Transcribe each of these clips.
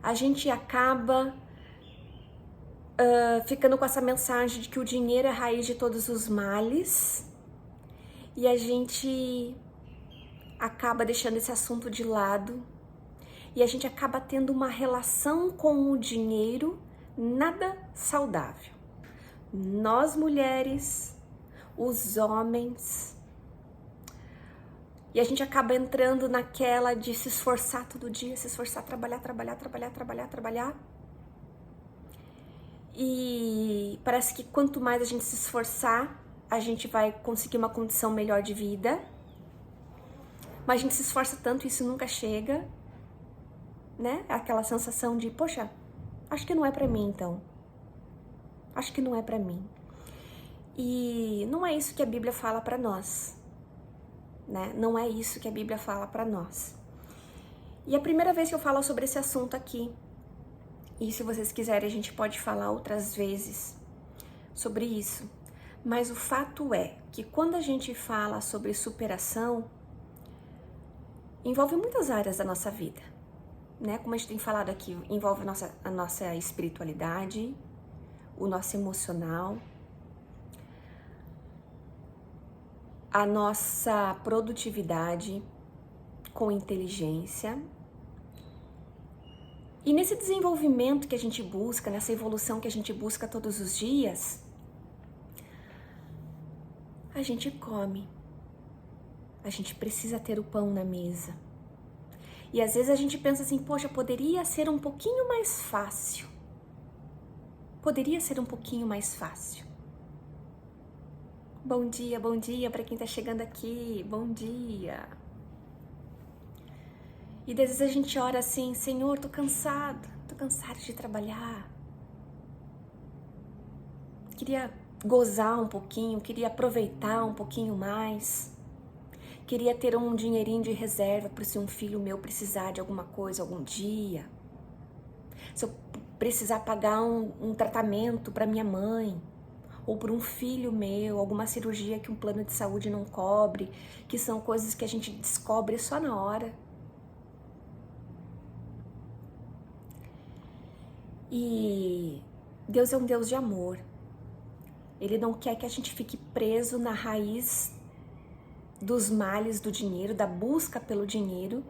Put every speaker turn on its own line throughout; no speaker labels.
a gente acaba ficando com essa mensagem de que o dinheiro é a raiz de todos os males e a gente acaba deixando esse assunto de lado e a gente acaba tendo uma relação com o dinheiro nada saudável. Nós mulheres, os homens, e a gente acaba entrando naquela de se esforçar todo dia, se esforçar, trabalhar. E parece que quanto mais a gente se esforçar, a gente vai conseguir uma condição melhor de vida. Mas a gente se esforça tanto e isso nunca chega, né? Aquela sensação de, poxa, acho que não é pra mim então. Acho que não é pra mim. E não é isso que a Bíblia fala pra nós, né? Não é isso que a Bíblia fala pra nós. E é a primeira vez que eu falo sobre esse assunto aqui. E se vocês quiserem, a gente pode falar outras vezes sobre isso. Mas o fato é que quando a gente fala sobre superação, envolve muitas áreas da nossa vida, né? Como a gente tem falado aqui, envolve a nossa espiritualidade, o nosso emocional, a nossa produtividade com inteligência. E nesse desenvolvimento que a gente busca, nessa evolução que a gente busca todos os dias, a gente come. A gente precisa ter o pão na mesa. E às vezes a gente pensa assim, poxa, poderia ser um pouquinho mais fácil. Poderia ser um pouquinho mais fácil. Bom dia para quem tá chegando aqui. Bom dia. E às vezes a gente ora assim, Senhor, tô cansado de trabalhar. Queria gozar um pouquinho, queria aproveitar um pouquinho mais. Queria ter um dinheirinho de reserva para se um filho meu precisar de alguma coisa algum dia. Se eu precisar pagar um tratamento para minha mãe, ou para um filho meu, alguma cirurgia que um plano de saúde não cobre, que são coisas que a gente descobre só na hora. E Deus é um Deus de amor. Ele não quer que a gente fique preso na raiz dos males do dinheiro, da busca pelo dinheiro,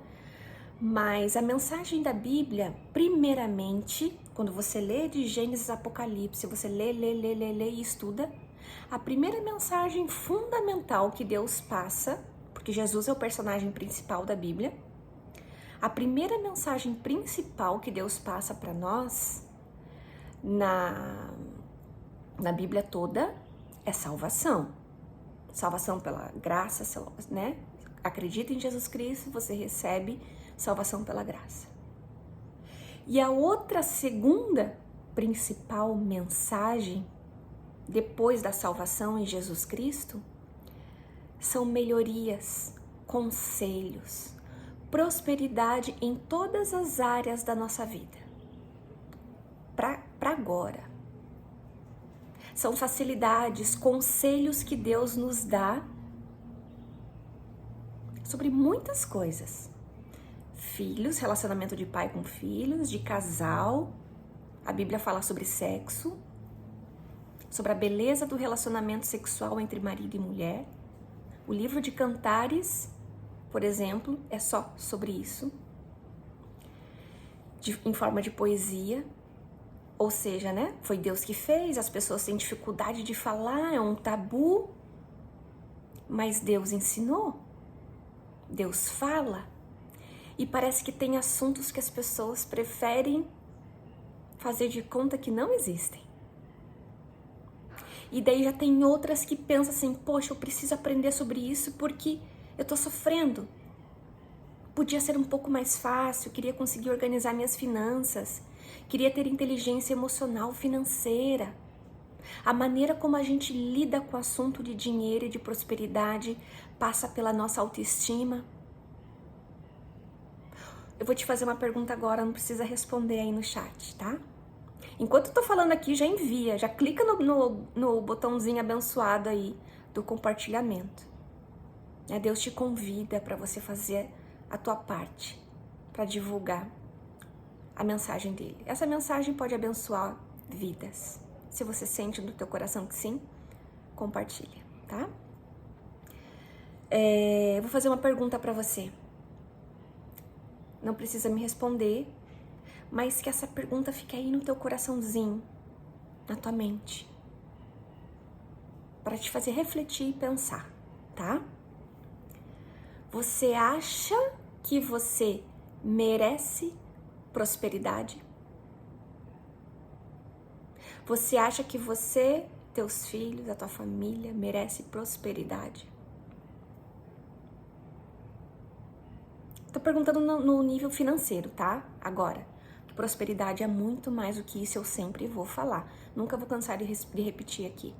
mas a mensagem da Bíblia, primeiramente, quando você lê de Gênesis a Apocalipse, você lê e estuda, a primeira mensagem fundamental que Deus passa, porque Jesus é o personagem principal da Bíblia, a primeira mensagem principal que Deus passa para nós, na Bíblia toda, é salvação. Salvação pela graça, né? Acredita em Jesus Cristo, você recebe salvação pela graça. E a outra segunda principal mensagem, depois da salvação em Jesus Cristo, são melhorias, conselhos, prosperidade em todas as áreas da nossa vida. Para agora. São facilidades, conselhos que Deus nos dá sobre muitas coisas. Filhos, relacionamento de pai com filhos, de casal. A Bíblia fala sobre sexo, sobre a beleza do relacionamento sexual entre marido e mulher. O livro de Cantares, por exemplo, é só sobre isso, em forma de poesia. Ou seja, né? Foi Deus que fez, as pessoas têm dificuldade de falar, é um tabu, mas Deus ensinou, Deus fala, e parece que tem assuntos que as pessoas preferem fazer de conta que não existem. E daí já tem outras que pensam assim, poxa, eu preciso aprender sobre isso porque eu tô sofrendo. Podia ser um pouco mais fácil, queria conseguir organizar minhas finanças, queria ter inteligência emocional, financeira. A maneira como a gente lida com o assunto de dinheiro e de prosperidade passa pela nossa autoestima. Eu vou te fazer uma pergunta agora, não precisa responder aí no chat, tá? Enquanto eu tô falando aqui, já envia, já clica no botãozinho abençoado aí do compartilhamento. Deus te convida para você fazer a tua parte, para divulgar a mensagem dele. Essa mensagem pode abençoar vidas. Se você sente no teu coração que sim, compartilha, tá? Vou fazer uma pergunta para você. Não precisa me responder, mas que essa pergunta fique aí no teu coraçãozinho, na tua mente, para te fazer refletir e pensar, tá? Você acha que você merece prosperidade? Você acha que você, teus filhos, a tua família merece prosperidade? Tô perguntando no nível financeiro, tá? Agora, prosperidade é muito mais do que isso, eu sempre vou falar. Nunca vou cansar de repetir aqui.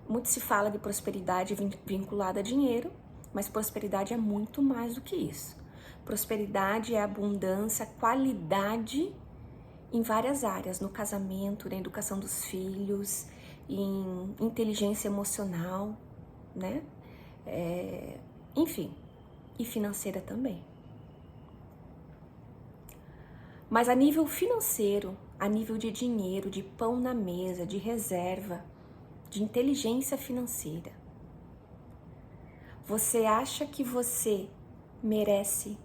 Muito se fala de prosperidade vinculada a dinheiro, mas prosperidade é muito mais do que isso. Prosperidade é abundância, qualidade em várias áreas, no casamento, na educação dos filhos, em inteligência emocional, né? Enfim, e financeira também. Mas a nível financeiro, a nível de dinheiro, de pão na mesa, de reserva, de inteligência financeira, você acha que você merece,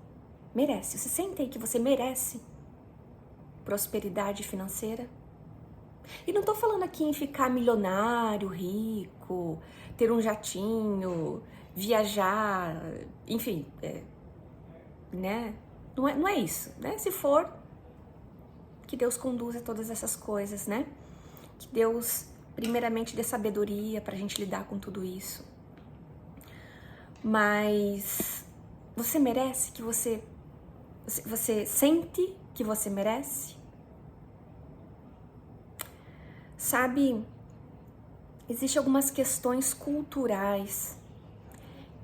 você sente aí que você merece prosperidade financeira? E não tô falando aqui em ficar milionário, rico, ter um jatinho, viajar, enfim, né? Não é isso, né? Se for, que Deus conduza todas essas coisas, né? Que Deus, primeiramente, dê sabedoria pra gente lidar com tudo isso. Mas você merece que você sente que você merece? Sabe, existem algumas questões culturais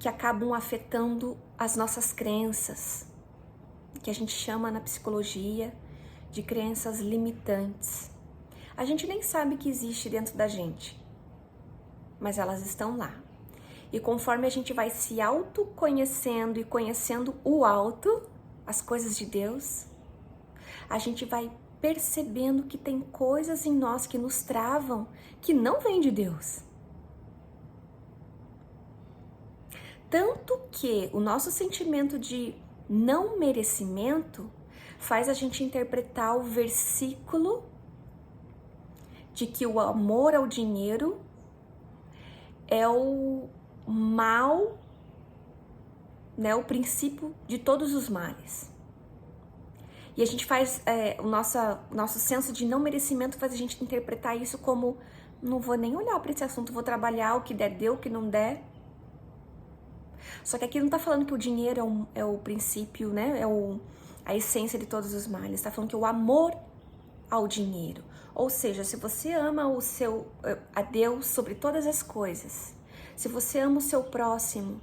que acabam afetando as nossas crenças, que a gente chama na psicologia de crenças limitantes. A gente nem sabe que existe dentro da gente, mas elas estão lá. E conforme a gente vai se autoconhecendo e conhecendo o alto, as coisas de Deus, a gente vai percebendo que tem coisas em nós que nos travam, que não vêm de Deus. Tanto que o nosso sentimento de não merecimento faz a gente interpretar o versículo de que o amor ao dinheiro é o mal, né, o princípio de todos os males. E a gente faz, o nosso senso de não merecimento faz a gente interpretar isso como, não vou nem olhar para esse assunto, vou trabalhar, o que der deu, o que não der. Só que aqui não tá falando que o dinheiro é o princípio, né, a essência de todos os males. Tá falando que o amor ao dinheiro, ou seja, se você ama a Deus sobre todas as coisas, se você ama o seu próximo,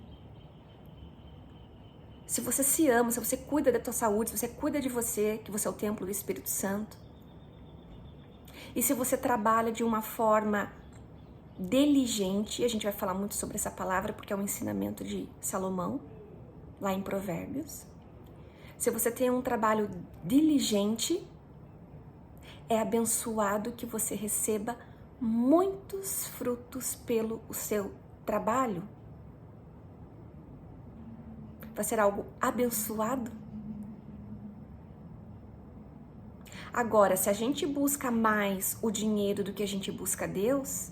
se você se ama, se você cuida da tua saúde, se você cuida de você, que você é o templo do Espírito Santo, e se você trabalha de uma forma diligente, e a gente vai falar muito sobre essa palavra porque é um ensinamento de Salomão, lá em Provérbios. Se você tem um trabalho diligente, é abençoado que você receba muitos frutos pelo seu trabalho. Vai ser algo abençoado. Agora, se a gente busca mais o dinheiro do que a gente busca Deus,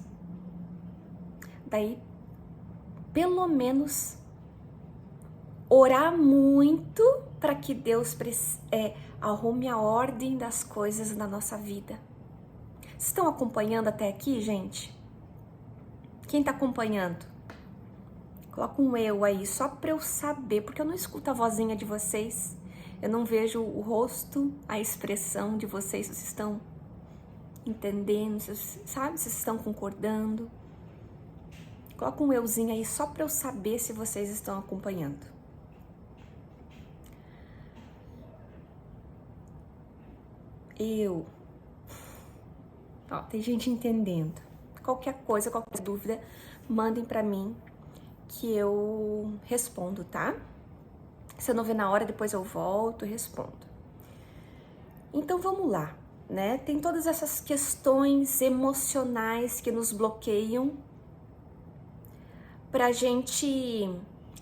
daí, pelo menos, orar muito para que Deus arrume a ordem das coisas na nossa vida. Vocês estão acompanhando até aqui, gente? Quem está acompanhando? Coloca um eu aí, só para eu saber, porque eu não escuto a vozinha de vocês. Eu não vejo o rosto, a expressão de vocês. Vocês estão entendendo, sabe? Vocês estão concordando. Coloca um euzinho aí, só para eu saber se vocês estão acompanhando. Ó, tem gente entendendo. Qualquer coisa, qualquer dúvida, mandem para mim que eu respondo, tá? Se eu não ver na hora, depois eu volto e respondo. Então vamos lá, né? Tem todas essas questões emocionais que nos bloqueiam pra gente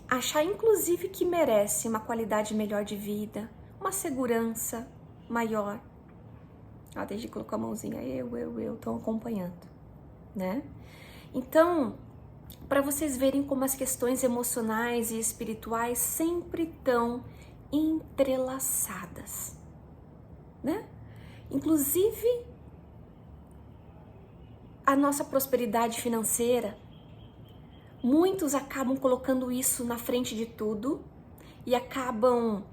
achar, inclusive, que merece uma qualidade melhor de vida, uma segurança maior. Ah, desde que colocou a mãozinha, estão acompanhando, né? Então, para vocês verem como as questões emocionais e espirituais sempre estão entrelaçadas, né? Inclusive, a nossa prosperidade financeira, muitos acabam colocando isso na frente de tudo e acabam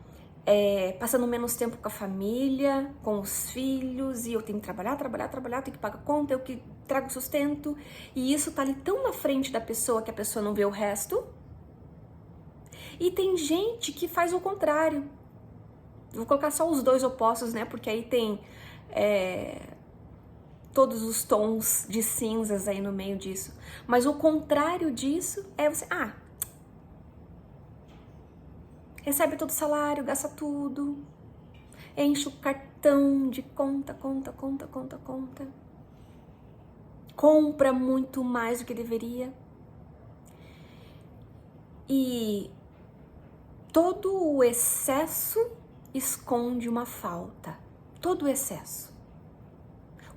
passando menos tempo com a família, com os filhos, e eu tenho que trabalhar, tenho que pagar conta, eu que trago sustento, e isso tá ali tão na frente da pessoa que a pessoa não vê o resto. E tem gente que faz o contrário. Vou colocar só os dois opostos, né? Porque aí tem todos os tons de cinzas aí no meio disso. Mas o contrário disso é você... recebe todo o salário, gasta tudo, enche o cartão de conta, compra muito mais do que deveria. E todo o excesso esconde uma falta, todo o excesso.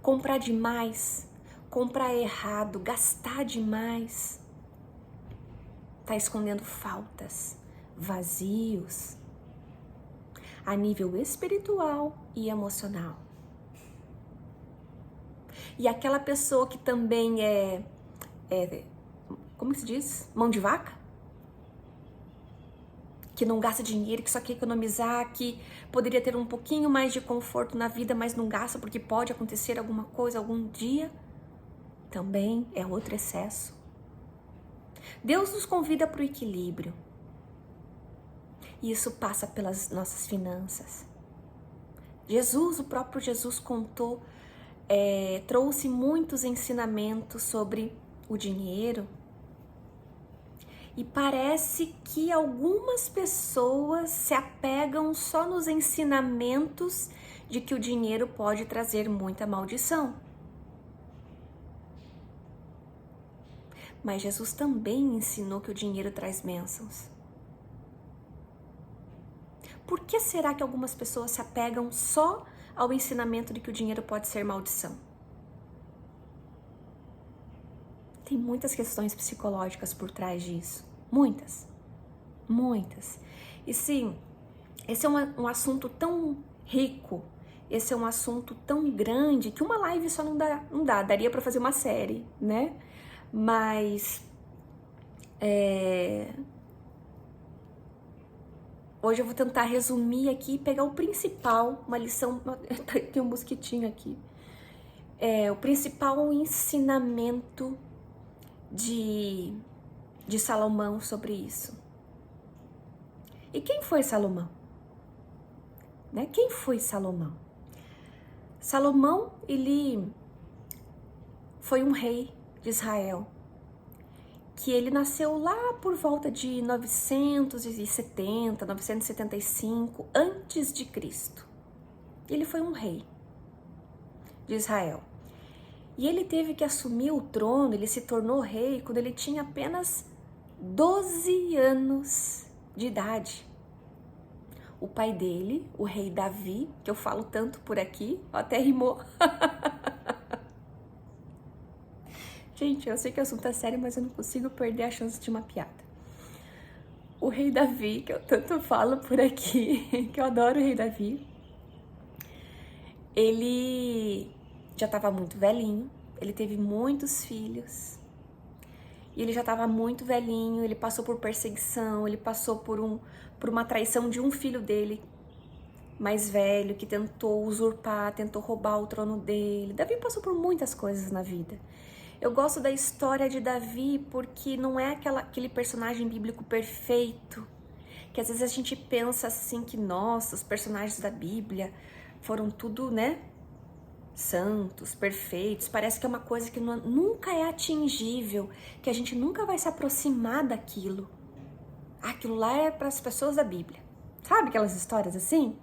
Comprar demais, comprar errado, gastar demais, tá escondendo faltas, vazios, a nível espiritual e emocional. E aquela pessoa que também como se diz? Mão de vaca? Que não gasta dinheiro, que só quer economizar, que poderia ter um pouquinho mais de conforto na vida, mas não gasta porque pode acontecer alguma coisa algum dia, também é outro excesso. Deus nos convida para o equilíbrio. E isso passa pelas nossas finanças. Jesus, o próprio Jesus contou, trouxe muitos ensinamentos sobre o dinheiro. E parece que algumas pessoas se apegam só nos ensinamentos de que o dinheiro pode trazer muita maldição. Mas Jesus também ensinou que o dinheiro traz bênçãos. Por que será que algumas pessoas se apegam só ao ensinamento de que o dinheiro pode ser maldição? Tem muitas questões psicológicas por trás disso. Muitas. E sim, esse é um assunto tão rico, esse é um assunto tão grande que uma live só não dá. Daria para fazer uma série, né? Mas hoje eu vou tentar resumir aqui e pegar o principal, uma lição, tem um mosquitinho aqui. O principal ensinamento de Salomão sobre isso. E quem foi Salomão? Né? Quem foi Salomão? Salomão, ele foi um rei de Israel, que ele nasceu lá por volta de 975 antes de Cristo. Ele foi um rei de Israel. E ele teve que assumir o trono, ele se tornou rei quando ele tinha apenas 12 anos de idade. O pai dele, o rei Davi, que eu falo tanto por aqui, até rimou. Gente, eu sei que o assunto é sério, mas eu não consigo perder a chance de uma piada. O rei Davi, que eu tanto falo por aqui, que eu adoro o rei Davi, ele já estava muito velhinho, ele teve muitos filhos, e ele já estava muito velhinho, ele passou por perseguição, ele passou por uma traição de um filho dele, mais velho, que tentou usurpar, tentou roubar o trono dele. Davi passou por muitas coisas na vida. Eu gosto da história de Davi porque não é aquele personagem bíblico perfeito, que às vezes a gente pensa assim que, nossa, os personagens da Bíblia foram tudo, né, santos, perfeitos, parece que é uma coisa que nunca é atingível, que a gente nunca vai se aproximar daquilo. Aquilo lá é para as pessoas da Bíblia. Sabe aquelas histórias assim?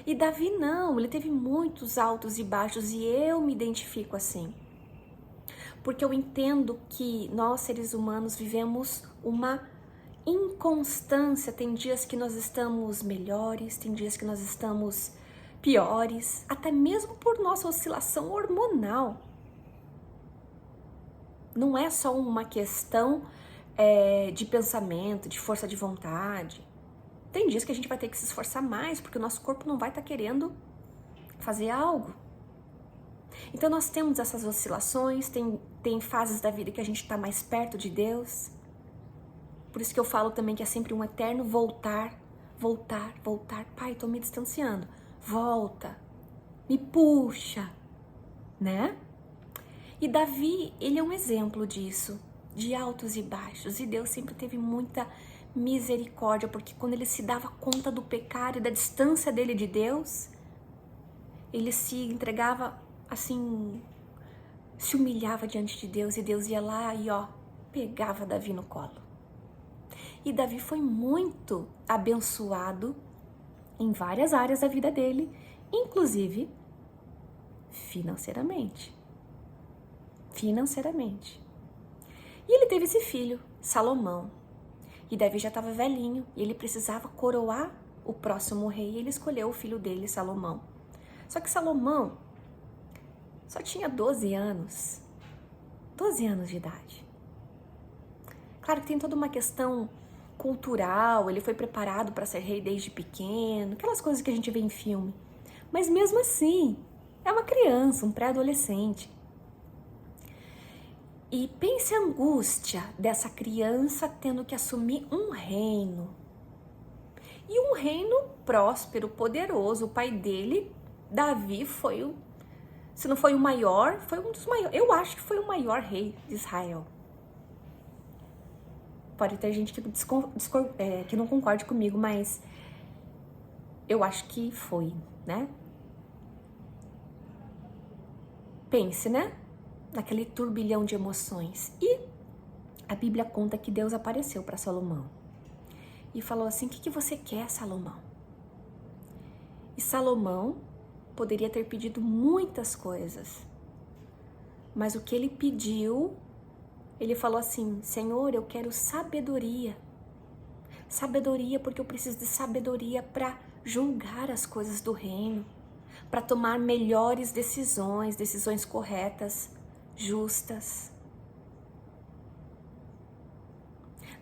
E Davi não, ele teve muitos altos e baixos e eu me identifico assim. Porque eu entendo que nós, seres humanos, vivemos uma inconstância. Tem dias que nós estamos melhores, tem dias que nós estamos piores, até mesmo por nossa oscilação hormonal. Não é só uma questão de pensamento, de força de vontade. Tem dias que a gente vai ter que se esforçar mais, porque o nosso corpo não vai estar querendo fazer algo. Então nós temos essas oscilações, tem fases da vida que a gente está mais perto de Deus. Por isso que eu falo também que é sempre um eterno voltar, voltar, voltar. Pai, estou me distanciando. Volta, me puxa, né? E Davi, ele é um exemplo disso, de altos e baixos. E Deus sempre teve muita misericórdia, porque quando ele se dava conta do pecado e da distância dele de Deus, ele se entregava assim, se humilhava diante de Deus, e Deus ia lá e pegava Davi no colo. E Davi foi muito abençoado em várias áreas da vida dele, inclusive financeiramente. E ele teve esse filho, Salomão. E Davi já estava velhinho e ele precisava coroar o próximo rei. E ele escolheu o filho dele, Salomão. Só que Salomão só tinha 12 anos. 12 anos de idade. Claro que tem toda uma questão cultural, ele foi preparado para ser rei desde pequeno, aquelas coisas que a gente vê em filme. Mas mesmo assim, é uma criança, um pré-adolescente. E pense a angústia dessa criança tendo que assumir um reino. E um reino próspero, poderoso. O pai dele, Davi, se não foi o maior, foi um dos maiores. Eu acho que foi o maior rei de Israel. Pode ter gente que não concorde comigo, mas eu acho que foi, né? Pense, né? Naquele turbilhão de emoções. E a Bíblia conta que Deus apareceu para Salomão e falou assim: o que você quer, Salomão? E Salomão poderia ter pedido muitas coisas, mas o que ele pediu, ele falou assim: Senhor, eu quero sabedoria. Sabedoria, porque eu preciso de sabedoria para julgar as coisas do reino, para tomar melhores decisões corretas, justas.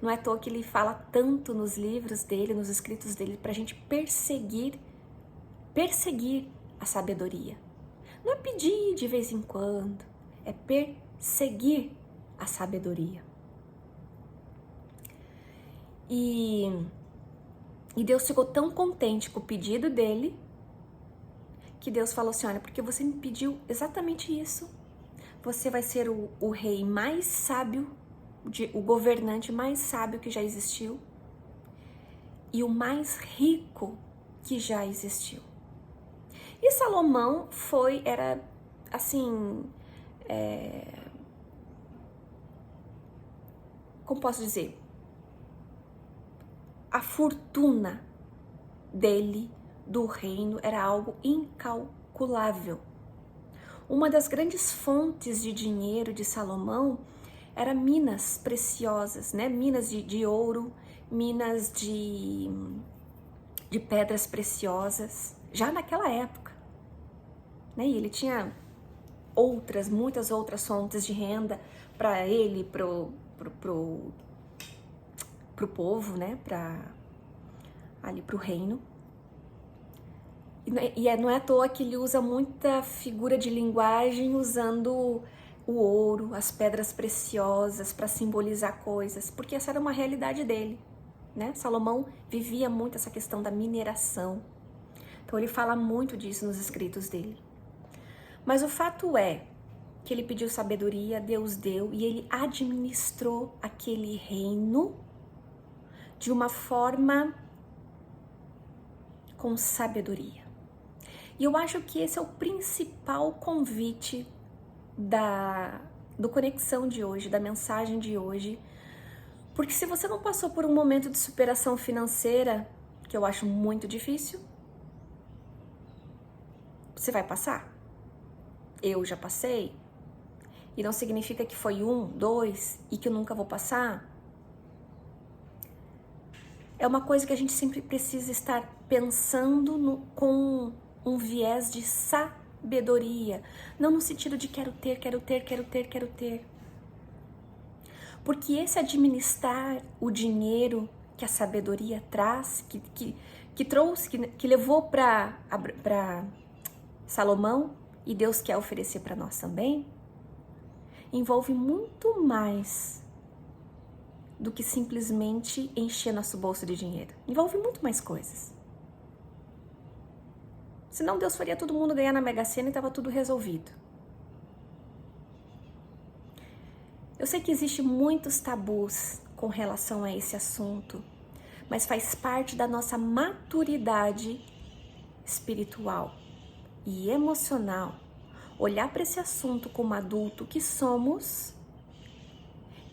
Não é à toa que ele fala tanto nos livros dele, nos escritos dele, para a gente perseguir a sabedoria. Não é pedir de vez em quando, é perseguir a sabedoria. E Deus ficou tão contente com o pedido dele, que Deus falou assim: olha, porque você me pediu exatamente isso, você vai ser o rei mais sábio, o governante mais sábio que já existiu e o mais rico que já existiu. E Salomão era assim, como posso dizer, a fortuna dele, do reino, era algo incalculável. Uma das grandes fontes de dinheiro de Salomão era minas preciosas, né? Minas de ouro, minas de pedras preciosas, já naquela época, né? E ele tinha muitas outras fontes de renda para ele, pro povo, né? Pro reino. E não é à toa que ele usa muita figura de linguagem usando o ouro, as pedras preciosas para simbolizar coisas, porque essa era uma realidade dele, né? Salomão vivia muito essa questão da mineração. Então ele fala muito disso nos escritos dele. Mas o fato é que ele pediu sabedoria, Deus deu, e ele administrou aquele reino de uma forma com sabedoria. E eu acho que esse é o principal convite do Conexão de hoje, da mensagem de hoje. Porque se você não passou por um momento de superação financeira, que eu acho muito difícil, Você vai passar? Eu já passei. E não significa que foi 1, 2 e que eu nunca vou passar. É uma coisa que a gente sempre precisa estar pensando com um viés de sabedoria. Não no sentido de quero ter, quero ter, quero ter, quero ter. Porque esse administrar o dinheiro que a sabedoria traz, que trouxe, que levou para Salomão, e Deus quer oferecer para nós também, envolve muito mais do que simplesmente encher nosso bolso de dinheiro. Envolve muito mais coisas. Senão Deus faria todo mundo ganhar na Mega Sena e estava tudo resolvido. Eu sei que existem muitos tabus com relação a esse assunto, mas faz parte da nossa maturidade espiritual e emocional olhar para esse assunto como adulto que somos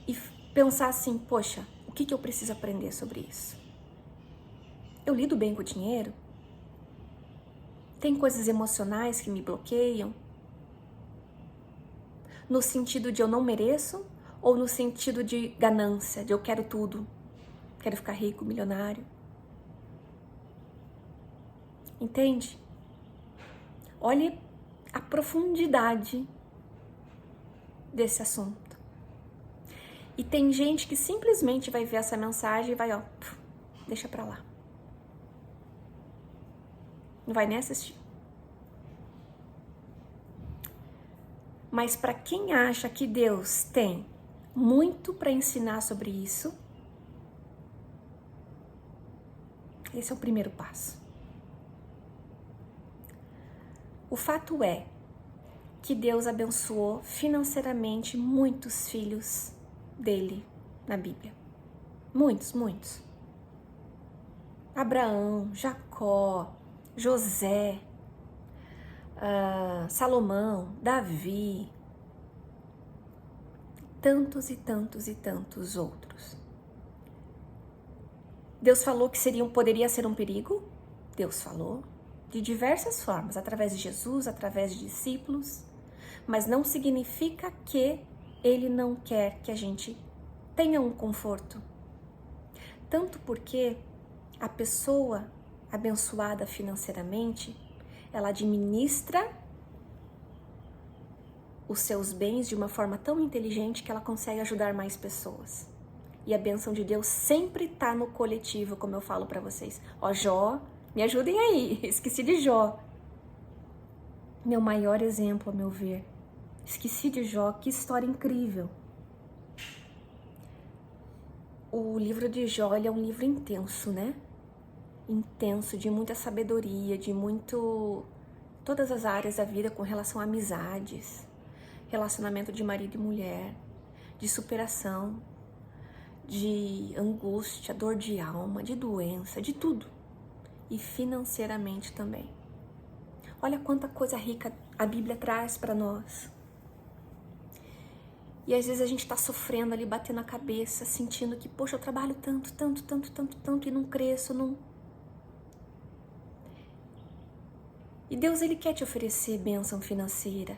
e pensar assim, poxa, o que eu preciso aprender sobre isso? Eu lido bem com o dinheiro? Tem coisas emocionais que me bloqueiam? No sentido de eu não mereço? Ou no sentido de ganância, de eu quero tudo, quero ficar rico, milionário? Entende? Olhe a profundidade desse assunto. E tem gente que simplesmente vai ver essa mensagem e vai, ó, deixa pra lá. Não vai nem assistir. Mas para quem acha que Deus tem muito para ensinar sobre isso, esse é o primeiro passo. O fato é que Deus abençoou financeiramente muitos filhos dele na Bíblia. Muitos, muitos. Abraão, Jacó, José, Salomão, Davi, tantos e tantos e tantos outros. Deus falou que poderia ser um perigo? Deus falou de diversas formas, através de Jesus, através de discípulos, mas não significa que Ele não quer que a gente tenha um conforto. Tanto porque a pessoa abençoada financeiramente, ela administra os seus bens de uma forma tão inteligente que ela consegue ajudar mais pessoas. E a bênção de Deus sempre tá no coletivo, como eu falo para vocês. Ó, Jó, me ajudem aí, esqueci de Jó. Meu maior exemplo, a meu ver. Esqueci de Jó, que história incrível. O livro de Jó, ele é um livro intenso, né? Intenso, de muita sabedoria, de todas as áreas da vida com relação a amizades, relacionamento de marido e mulher, de superação, de angústia, dor de alma, de doença, de tudo. E financeiramente também. Olha quanta coisa rica a Bíblia traz para nós. E às vezes a gente está sofrendo ali, batendo a cabeça, sentindo que, poxa, eu trabalho tanto, tanto, tanto, tanto, tanto e não cresço, não. E Deus, Ele quer te oferecer bênção financeira.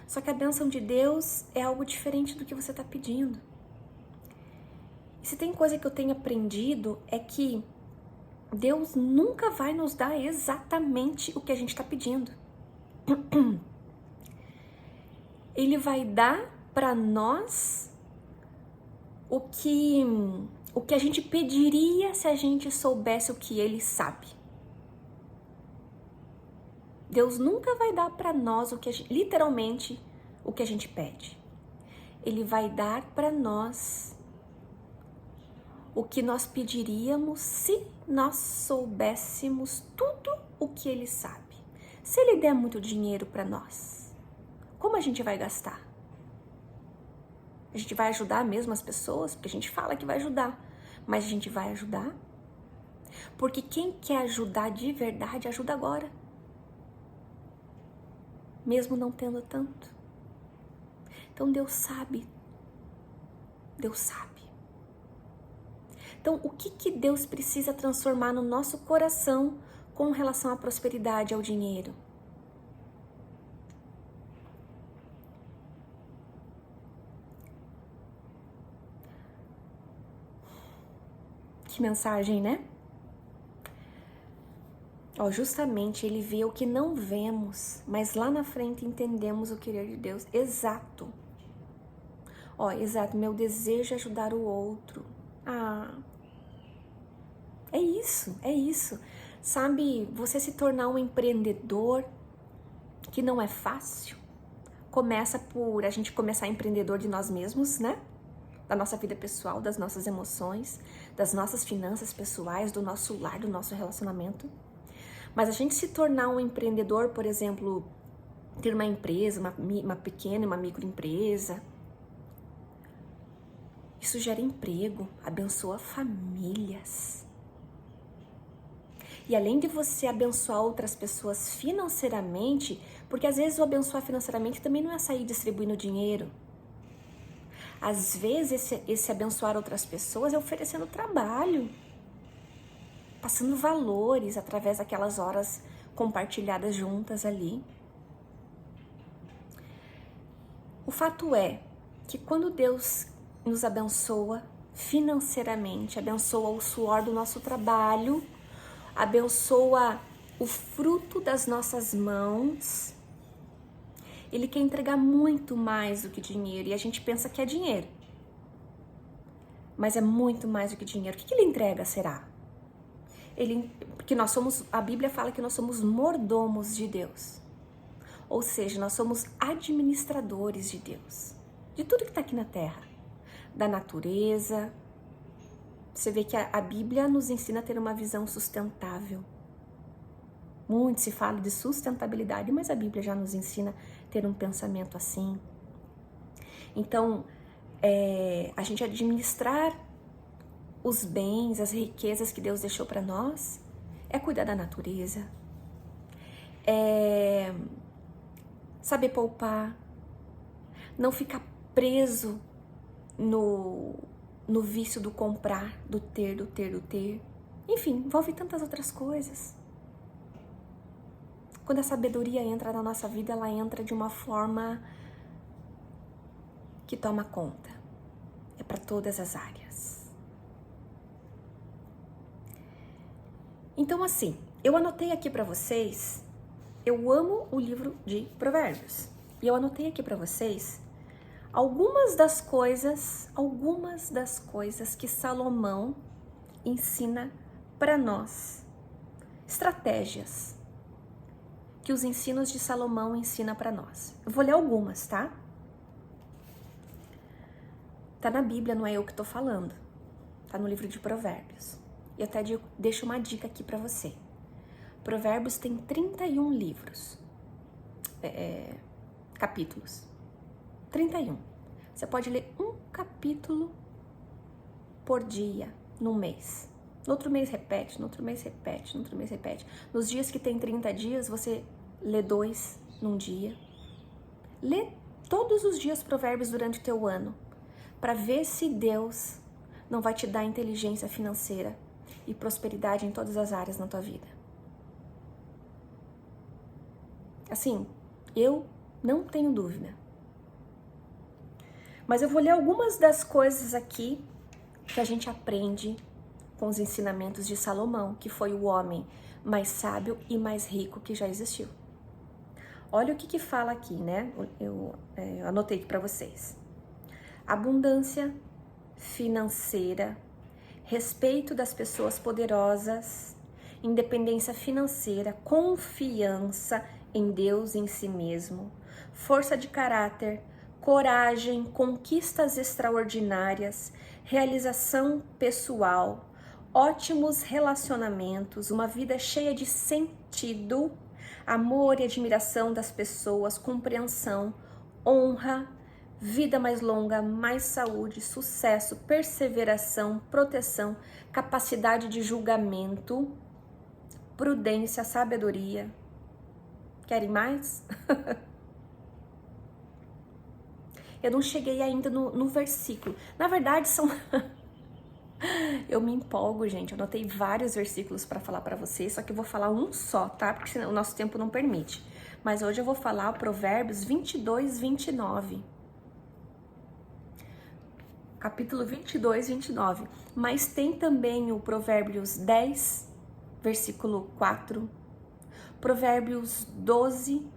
Só que a bênção de Deus é algo diferente do que você está pedindo. E se tem coisa que eu tenho aprendido é que Deus nunca vai nos dar exatamente o que a gente está pedindo. Ele vai dar para nós o que a gente pediria se a gente soubesse o que Ele sabe. Deus nunca vai dar para nós literalmente o que a gente pede. Ele vai dar para nós o que nós pediríamos se nós soubéssemos tudo o que Ele sabe. Se Ele der muito dinheiro para nós, como a gente vai gastar? A gente vai ajudar mesmo as pessoas? Porque a gente fala que vai ajudar, mas a gente vai ajudar? Porque quem quer ajudar de verdade, ajuda agora. Mesmo não tendo tanto. Então Deus sabe. Deus sabe. Então, o que Deus precisa transformar no nosso coração com relação à prosperidade, ao dinheiro? Que mensagem, né? Ó, justamente ele vê o que não vemos, mas lá na frente entendemos o querer de Deus. Exato. Ó, exato, meu desejo é ajudar o outro. Ah, é isso, é isso. Sabe, você se tornar um empreendedor, que não é fácil, começa por a gente começar empreendedor de nós mesmos, né? Da nossa vida pessoal, das nossas emoções, das nossas finanças pessoais, do nosso lar, do nosso relacionamento. Mas a gente se tornar um empreendedor, por exemplo, ter uma empresa, uma pequena, uma microempresa, isso gera emprego, abençoa famílias. E além de você abençoar outras pessoas financeiramente, porque às vezes o abençoar financeiramente também não é sair distribuindo dinheiro. Às vezes esse abençoar outras pessoas é oferecendo trabalho, passando valores através daquelas horas compartilhadas juntas ali. O fato é que quando Deus nos abençoa financeiramente, abençoa o suor do nosso trabalho, abençoa o fruto das nossas mãos, Ele quer entregar muito mais do que dinheiro, e a gente pensa que é dinheiro. Mas é muito mais do que dinheiro. O que Ele entrega, será? Porque nós somos, a Bíblia fala que nós somos mordomos de Deus. Ou seja, nós somos administradores de Deus. De tudo que está aqui na terra. Da natureza. Você vê que a Bíblia nos ensina a ter uma visão sustentável. Muito se fala de sustentabilidade, mas a Bíblia já nos ensina a ter um pensamento assim. Então, a gente administrar os bens, as riquezas que Deus deixou para nós, é cuidar da natureza, é saber poupar, não ficar preso no vício do comprar, do ter. Enfim, envolve tantas outras coisas. Quando a sabedoria entra na nossa vida, ela entra de uma forma que toma conta. É para todas as áreas. Então, assim, eu anotei aqui para vocês, eu amo o livro de Provérbios. E eu anotei aqui para vocês algumas das coisas que Salomão ensina para nós. Estratégias que os ensinos de Salomão ensinam para nós. Eu vou ler algumas, tá? Tá na Bíblia, não é eu que tô falando. Tá no livro de Provérbios. E eu até deixo uma dica aqui para você. Provérbios tem 31 livros. Capítulos. 31. Você pode ler um capítulo por dia, num mês. No outro mês repete, no outro mês repete, no outro mês repete. Nos dias que tem 30 dias, você lê 2 num dia. Lê todos os dias Provérbios durante o teu ano, para ver se Deus não vai te dar inteligência financeira e prosperidade em todas as áreas na tua vida. Assim, eu não tenho dúvida. Mas eu vou ler algumas das coisas aqui que a gente aprende com os ensinamentos de Salomão, que foi o homem mais sábio e mais rico que já existiu. Olha o que fala aqui, né? Eu anotei aqui para vocês. Abundância financeira, respeito das pessoas poderosas, independência financeira, confiança em Deus e em si mesmo, força de caráter, coragem, conquistas extraordinárias, realização pessoal, ótimos relacionamentos, uma vida cheia de sentido, amor e admiração das pessoas, compreensão, honra, vida mais longa, mais saúde, sucesso, perseveração, proteção, capacidade de julgamento, prudência, sabedoria. Querem mais? Eu não cheguei ainda no versículo. Na verdade, são... Eu me empolgo, gente. Eu anotei vários versículos para falar para vocês, só que eu vou falar um só, tá? Porque senão o nosso tempo não permite. Mas hoje eu vou falar o Provérbios 22, 29. capítulo 22, 29. Mas tem também o Provérbios 10, versículo 4, Provérbios 12,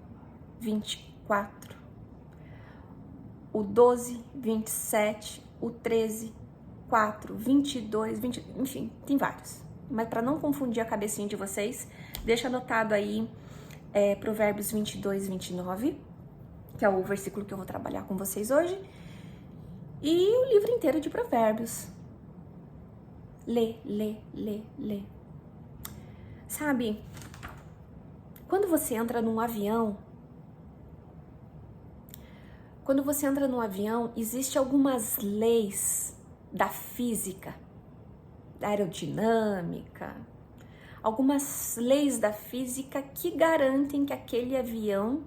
24, o 12, 27, o 13, 4, 22, 20, enfim, tem vários. Mas para não confundir a cabecinha de vocês, deixa anotado aí Provérbios 22, 29, que é o versículo que eu vou trabalhar com vocês hoje, e o livro inteiro de Provérbios. Lê, lê, lê, lê. Sabe, quando você entra num avião, existem algumas leis da física, da aerodinâmica, algumas leis da física que garantem que aquele avião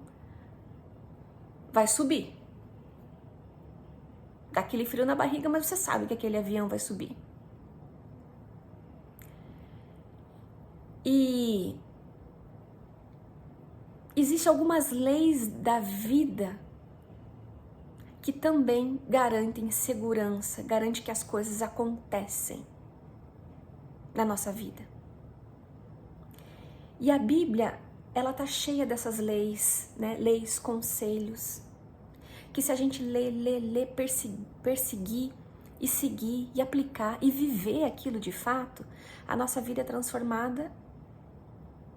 vai subir. Dá aquele frio na barriga, mas você sabe que aquele avião vai subir. E existem algumas leis da vida que também garantem segurança, garante que as coisas acontecem na nossa vida. E a Bíblia, ela tá cheia dessas leis, né? Leis, conselhos, que se a gente ler, perseguir e seguir e aplicar e viver aquilo de fato, a nossa vida é transformada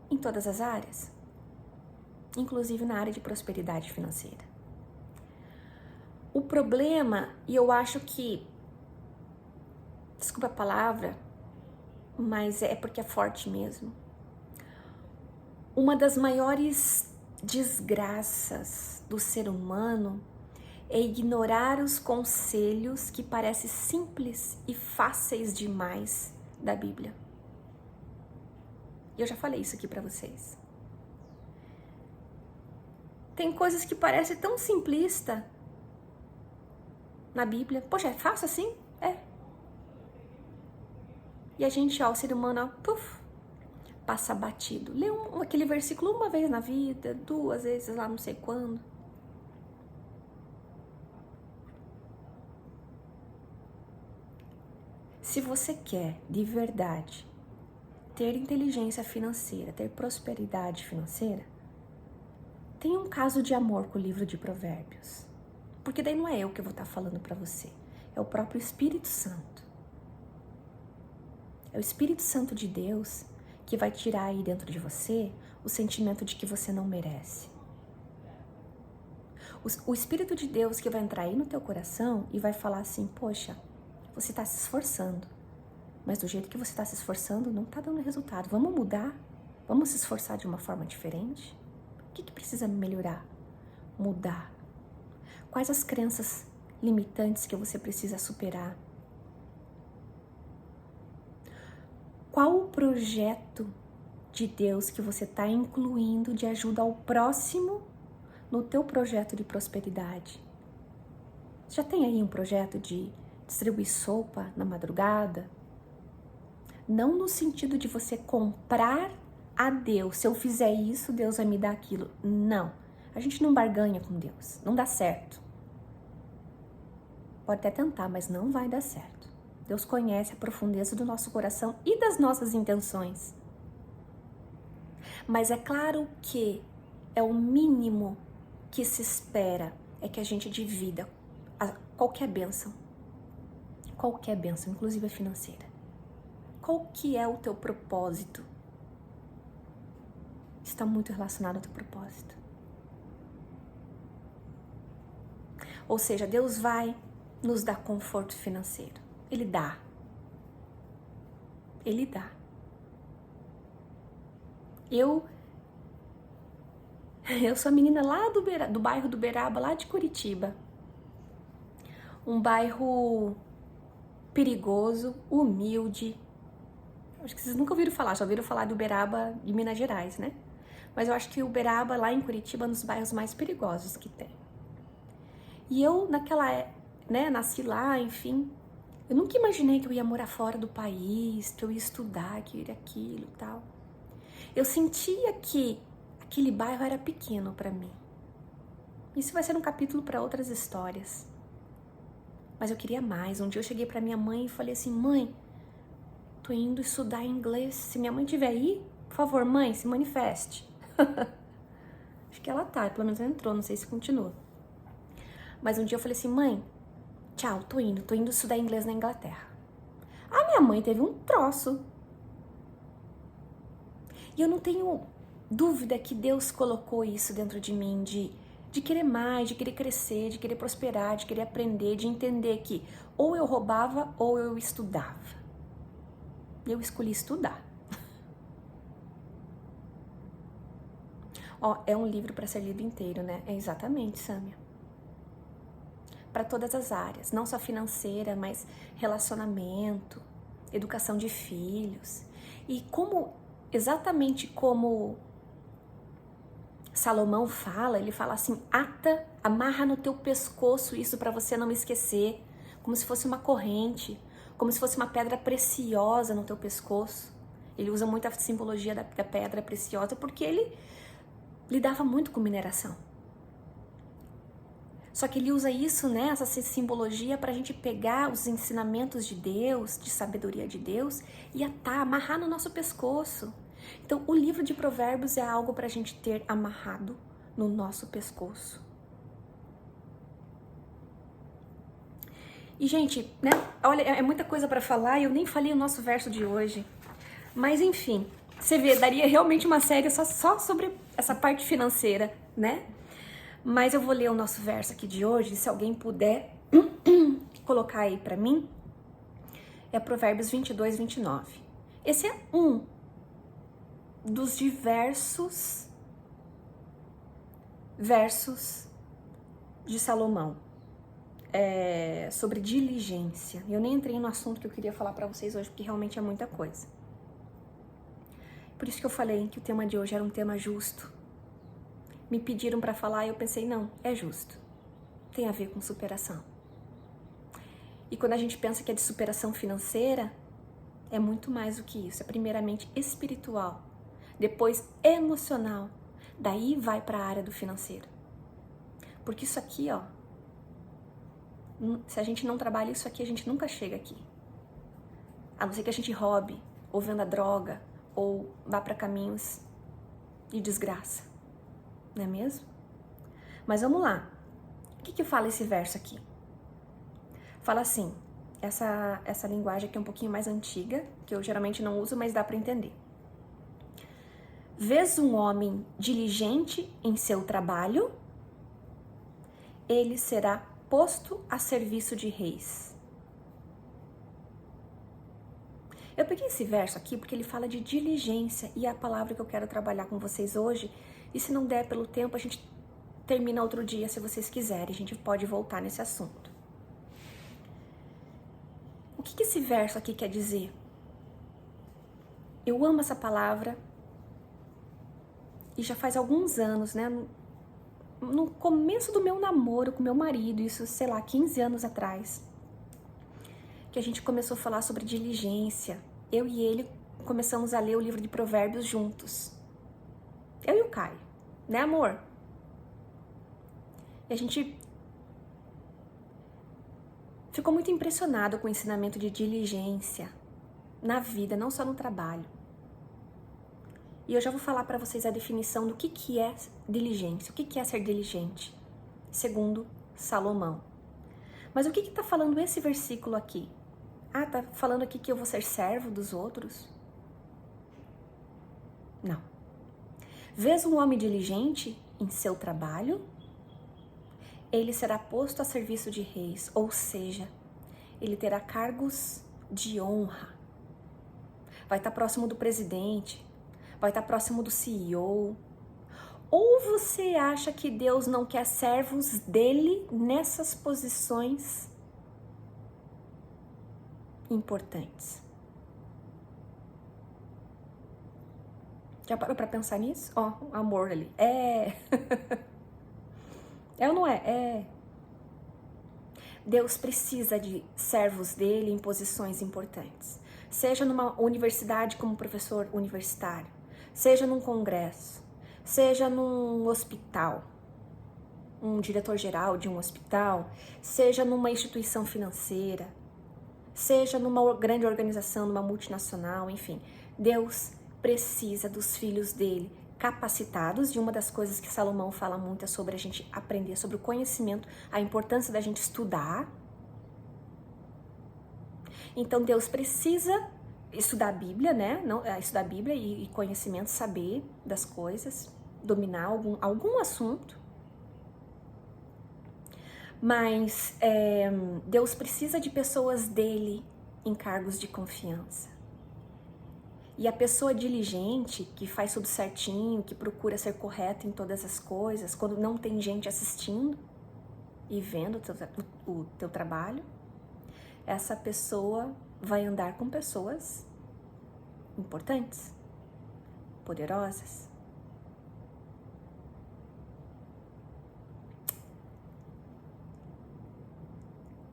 em todas as áreas, inclusive na área de prosperidade financeira. O problema, e eu acho que, desculpa a palavra, mas é porque é forte mesmo, uma das maiores desgraças do ser humano é ignorar os conselhos que parecem simples e fáceis demais da Bíblia. E eu já falei isso aqui pra vocês. Tem coisas que parecem tão simplista na Bíblia. Poxa, é fácil assim? É. E a gente, ó, o ser humano, ó, passa batido. Lê aquele versículo uma vez na vida, 2 vezes lá não sei quando. Se você quer, de verdade, ter inteligência financeira, ter prosperidade financeira, tem um caso de amor com o livro de Provérbios. Porque daí não é eu que vou estar falando para você, é o próprio Espírito Santo. É o Espírito Santo de Deus que vai tirar aí dentro de você o sentimento de que você não merece. O Espírito de Deus que vai entrar aí no teu coração e vai falar assim, poxa, você está se esforçando, mas do jeito que você está se esforçando não está dando resultado. Vamos mudar? Vamos se esforçar de uma forma diferente? O que precisa melhorar? Mudar. Quais as crenças limitantes que você precisa superar? Qual o projeto de Deus que você está incluindo de ajuda ao próximo no teu projeto de prosperidade? Já tem aí um projeto de distribuir sopa na madrugada? Não no sentido de você comprar a Deus. Se eu fizer isso, Deus vai me dar aquilo. Não. A gente não barganha com Deus. Não dá certo. Pode até tentar, mas não vai dar certo. Deus conhece a profundeza do nosso coração e das nossas intenções. Mas é claro que é o mínimo que se espera, é que a gente divida qualquer bênção, inclusive a financeira. Qual que é o teu propósito? Está muito relacionado ao teu propósito. Ou seja, Deus vai nos dar conforto financeiro. Ele dá. Ele dá. Eu sou a menina lá do bairro do Uberaba, lá de Curitiba. Um bairro perigoso, humilde. Acho que vocês nunca ouviram falar, já ouviram falar do Uberaba de Minas Gerais, né? Mas eu acho que o Uberaba lá em Curitiba é um dos bairros mais perigosos que tem. E eu nasci lá, enfim. Eu nunca imaginei que eu ia morar fora do país, que eu ia estudar, que eu ia aquilo e tal. Eu sentia que aquele bairro era pequeno para mim. Isso vai ser um capítulo para outras histórias. Mas eu queria mais. Um dia eu cheguei pra minha mãe e falei assim, mãe, tô indo estudar inglês. Se minha mãe tiver aí, por favor, mãe, se manifeste. Acho que ela tá, pelo menos ela entrou, não sei se continua. Mas um dia eu falei assim, mãe, tchau, tô indo estudar inglês na Inglaterra. A minha mãe teve um troço. E eu não tenho dúvida que Deus colocou isso dentro de mim, de querer mais, de querer crescer, de querer prosperar, de querer aprender, de entender que ou eu roubava ou eu estudava. Eu escolhi estudar. Ó, é um livro para ser lido inteiro, né? É exatamente, Sâmia. Para todas as áreas, não só financeira, mas relacionamento, educação de filhos. E exatamente como Salomão fala, ele fala assim, amarra no teu pescoço isso para você não esquecer, como se fosse uma corrente, como se fosse uma pedra preciosa no teu pescoço. Ele usa muito a simbologia da pedra preciosa porque ele lidava muito com mineração. Só que ele usa isso, né, essa simbologia para a gente pegar os ensinamentos de Deus, de sabedoria de Deus e amarrar no nosso pescoço. Então, o livro de Provérbios é algo para a gente ter amarrado no nosso pescoço. E, gente, né, olha, é muita coisa para falar e eu nem falei o nosso verso de hoje. Mas, enfim, você vê, daria realmente uma série só sobre essa parte financeira, né? Mas eu vou ler o nosso verso aqui de hoje, se alguém puder colocar aí para mim. É Provérbios 22, 29. Esse é um dos diversos versos de Salomão sobre diligência. Eu nem entrei no assunto que eu queria falar para vocês hoje, porque realmente é muita coisa. Por isso que eu falei que o tema de hoje era um tema justo. Me pediram para falar e eu pensei, não, é justo. Tem a ver com superação. E quando a gente pensa que é de superação financeira, é muito mais do que isso. É primeiramente espiritual, depois emocional, daí vai para a área do financeiro. Porque isso aqui, ó, se a gente não trabalha isso aqui, a gente nunca chega aqui. A não ser que a gente roube, ou venda droga, ou vá para caminhos de desgraça. Não é mesmo? Mas vamos lá. O que fala esse verso aqui? Fala assim, essa linguagem aqui é um pouquinho mais antiga, que eu geralmente não uso, mas dá para entender. Vês um homem diligente em seu trabalho, ele será posto a serviço de reis. Eu peguei esse verso aqui porque ele fala de diligência e é a palavra que eu quero trabalhar com vocês hoje. E se não der pelo tempo, a gente termina outro dia, se vocês quiserem. A gente pode voltar nesse assunto. O que esse verso aqui quer dizer? Eu amo essa palavra e já faz alguns anos, né? No começo do meu namoro com meu marido, isso, sei lá, 15 anos atrás, que a gente começou a falar sobre diligência. Eu e ele começamos a ler o livro de Provérbios juntos. Eu e o Caio, né, amor? E a gente ficou muito impressionado com o ensinamento de diligência na vida, não só no trabalho. E eu já vou falar para vocês a definição do que é diligência, o que é ser diligente, segundo Salomão. Mas o que está falando esse versículo aqui? Ah, tá falando aqui que eu vou ser servo dos outros? Não. Vês um homem diligente em seu trabalho? Ele será posto a serviço de reis, ou seja, ele terá cargos de honra. Vai estar próximo do presidente, vai estar próximo do CEO. Ou você acha que Deus não quer servos dele nessas posições importantes? Já parou para pensar nisso? Ó, amor ali. É ou não é? É. Deus precisa de servos dele em posições importantes. Seja numa universidade como professor universitário, seja num congresso, seja num hospital, um diretor-geral de um hospital, seja numa instituição financeira, seja numa grande organização, numa multinacional, enfim. Deus precisa dos filhos dele capacitados, e uma das coisas que Salomão fala muito é sobre a gente aprender sobre o conhecimento, a importância da gente estudar. Então Deus precisa estudar a Bíblia, né? Estudar a Bíblia e conhecimento, saber das coisas, dominar algum assunto. Mas Deus precisa de pessoas dele em cargos de confiança. E a pessoa diligente, que faz tudo certinho, que procura ser correta em todas as coisas, quando não tem gente assistindo e vendo o teu trabalho, essa pessoa vai andar com pessoas importantes, poderosas.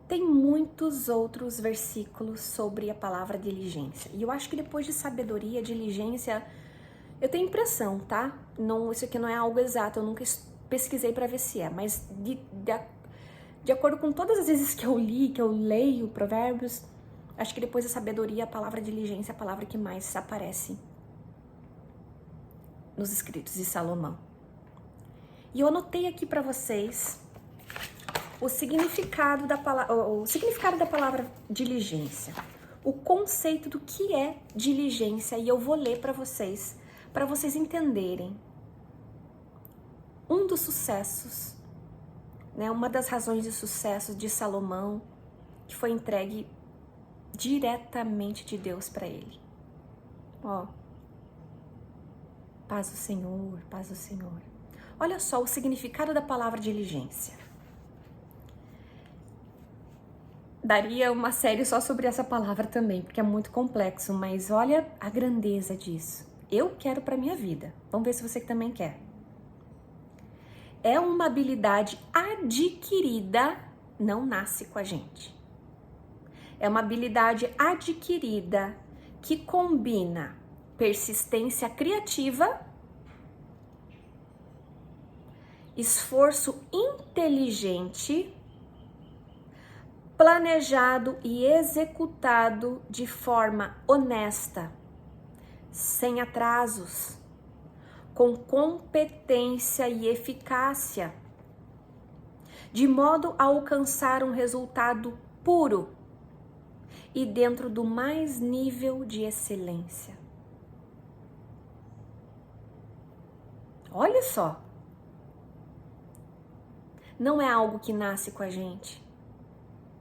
Tem muitos outros versículos sobre a palavra diligência. E eu acho que depois de sabedoria, diligência, eu tenho impressão, tá? Não, isso aqui não é algo exato, eu nunca pesquisei para ver se é, mas de acordo com todas as vezes que eu li, que eu leio Provérbios, acho que depois da sabedoria, a palavra diligência é a palavra que mais aparece nos escritos de Salomão. E eu anotei aqui para vocês o significado da palavra diligência, o conceito do que é diligência, e eu vou ler para vocês entenderem. Um dos sucessos, né, uma das razões de sucesso de Salomão, que foi entregue diretamente de Deus para ele. Ó, paz do Senhor, paz do Senhor. Olha só o significado da palavra diligência. Daria uma série só sobre essa palavra também, porque é muito complexo, mas olha a grandeza disso. Eu quero para minha vida. Vamos ver se você também quer. É uma habilidade adquirida, não nasce com a gente. É uma habilidade adquirida que combina persistência criativa, esforço inteligente, planejado e executado de forma honesta, sem atrasos, com competência e eficácia, de modo a alcançar um resultado puro e dentro do mais nível de excelência. Olha só, não é algo que nasce com a gente.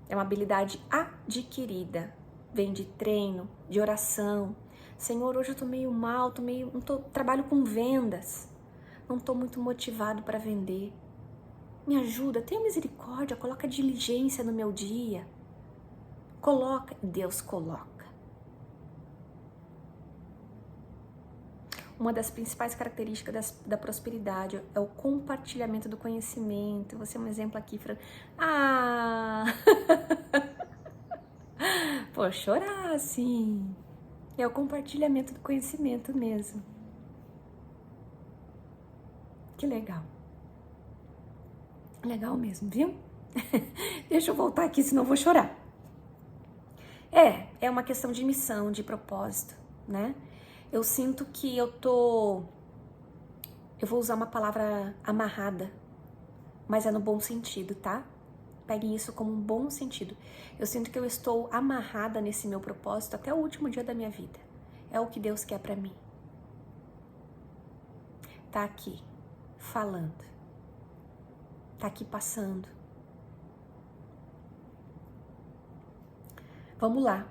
É uma habilidade adquirida, vem de treino, de oração. Senhor, hoje eu tô meio mal, trabalho com vendas, não tô muito motivado para vender. Me ajuda, tenha misericórdia, coloca diligência no meu dia. Deus coloca. Uma das principais características da prosperidade é o compartilhamento do conhecimento. Você é um exemplo aqui, Fran. Vou chorar, assim. É o compartilhamento do conhecimento mesmo. Que legal. Legal mesmo, viu? Deixa eu voltar aqui, senão eu vou chorar. É uma questão de missão, de propósito, né? Eu sinto que eu vou usar uma palavra amarrada, mas é no bom sentido, tá? Peguem isso como um bom sentido. Eu sinto que eu estou amarrada nesse meu propósito até o último dia da minha vida. É o que Deus quer pra mim. Tá aqui, falando. Tá aqui passando. Vamos lá.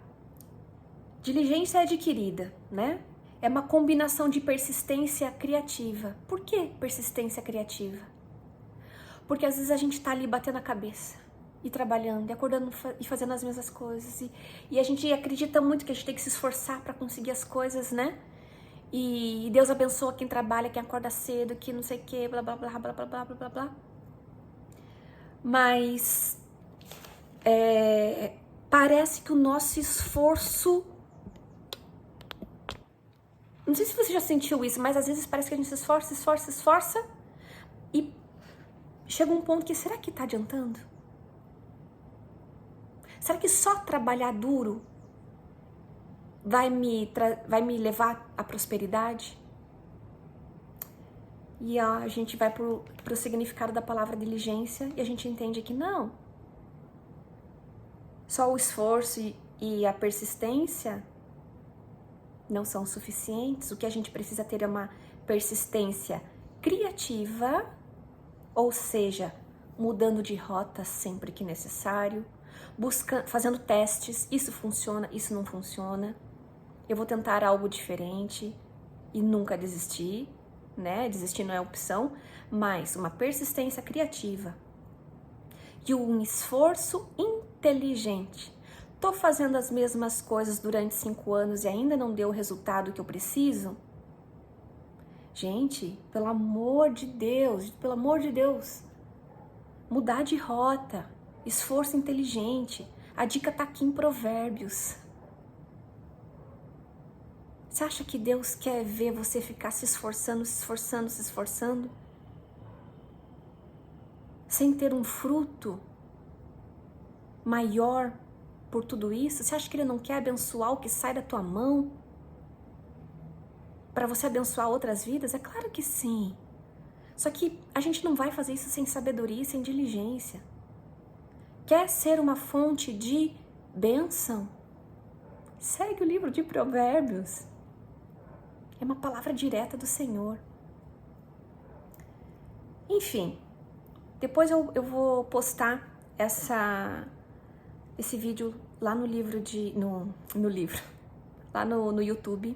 Diligência adquirida, né? É uma combinação de persistência criativa. Por que persistência criativa? Porque às vezes a gente tá ali batendo a cabeça e trabalhando, e acordando e fazendo as mesmas coisas. E a gente acredita muito que a gente tem que se esforçar para conseguir as coisas, né? E Deus abençoa quem trabalha, quem acorda cedo, que não sei o que, blá, blá, blá, blá, blá, blá, blá, blá. Mas parece que o nosso esforço... Não sei se você já sentiu isso, mas às vezes parece que a gente se esforça chega um ponto que, será que tá adiantando? Será que só trabalhar duro vai me levar à prosperidade? E a gente vai pro significado da palavra diligência e a gente entende que não. Só o esforço e a persistência não são suficientes. O que a gente precisa ter é uma persistência criativa, ou seja, mudando de rota sempre que necessário, fazendo testes, isso funciona, isso não funciona, eu vou tentar algo diferente e nunca desistir, né? Desistir não é opção, mas uma persistência criativa e um esforço inteligente. Tô fazendo as mesmas coisas durante 5 anos e ainda não deu o resultado que eu preciso? Gente, pelo amor de Deus, mudar de rota, esforço inteligente. A dica tá aqui em Provérbios. Você acha que Deus quer ver você ficar se esforçando, sem ter um fruto maior por tudo isso? Você acha que Ele não quer abençoar o que sai da tua mão para você abençoar outras vidas? É claro que sim. Só que a gente não vai fazer isso sem sabedoria, sem diligência. Quer ser uma fonte de bênção? Segue o livro de Provérbios. É uma palavra direta do Senhor. Enfim, depois eu vou postar esse vídeo lá no livro lá no YouTube.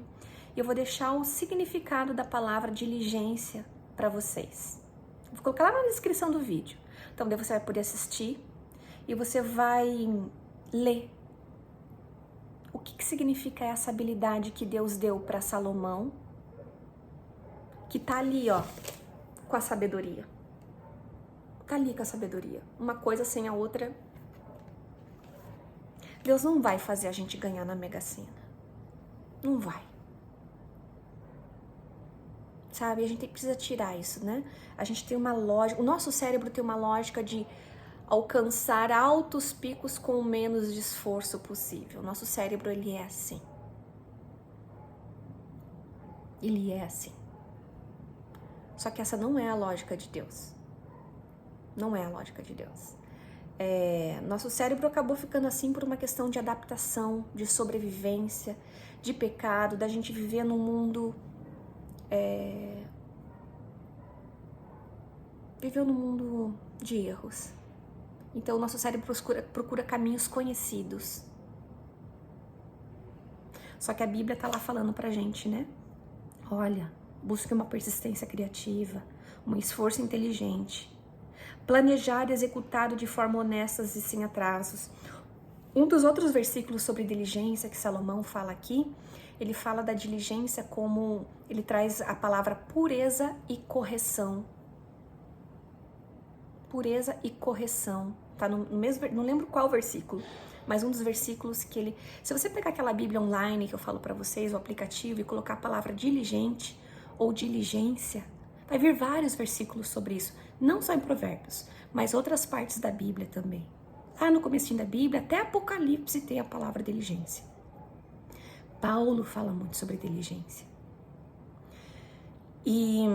E eu vou deixar o significado da palavra diligência para vocês. Vou colocar lá na descrição do vídeo. Então, daí você vai poder assistir e você vai ler o que significa essa habilidade que Deus deu para Salomão, que tá ali, ó, com a sabedoria. Tá ali com a sabedoria. Uma coisa sem a outra. Deus não vai fazer a gente ganhar na Mega Sena. Não vai. Sabe, a gente precisa tirar isso, né? A gente tem uma lógica, o nosso cérebro tem uma lógica de alcançar altos picos com o menos de esforço possível. O nosso cérebro, ele é assim. Ele é assim. Só que essa não é a lógica de Deus. Não é a lógica de Deus. Nosso cérebro acabou ficando assim por uma questão de adaptação, de sobrevivência, de pecado, da gente viver num mundo... viveu num mundo de erros. Então, o nosso cérebro procura caminhos conhecidos. Só que a Bíblia tá lá falando pra gente, né? Olha, busque uma persistência criativa, um esforço inteligente, planejado e executado de forma honesta e sem atrasos. Um dos outros versículos sobre diligência que Salomão fala aqui, ele fala da diligência como, ele traz a palavra pureza e correção. Pureza e correção, tá no mesmo, não lembro qual versículo, mas um dos versículos que ele, se você pegar aquela Bíblia online que eu falo para vocês, o aplicativo, e colocar a palavra diligente ou diligência, vai vir vários versículos sobre isso, não só em Provérbios, mas outras partes da Bíblia também. Lá no comecinho da Bíblia, até Apocalipse tem a palavra diligência. Paulo fala muito sobre diligência. E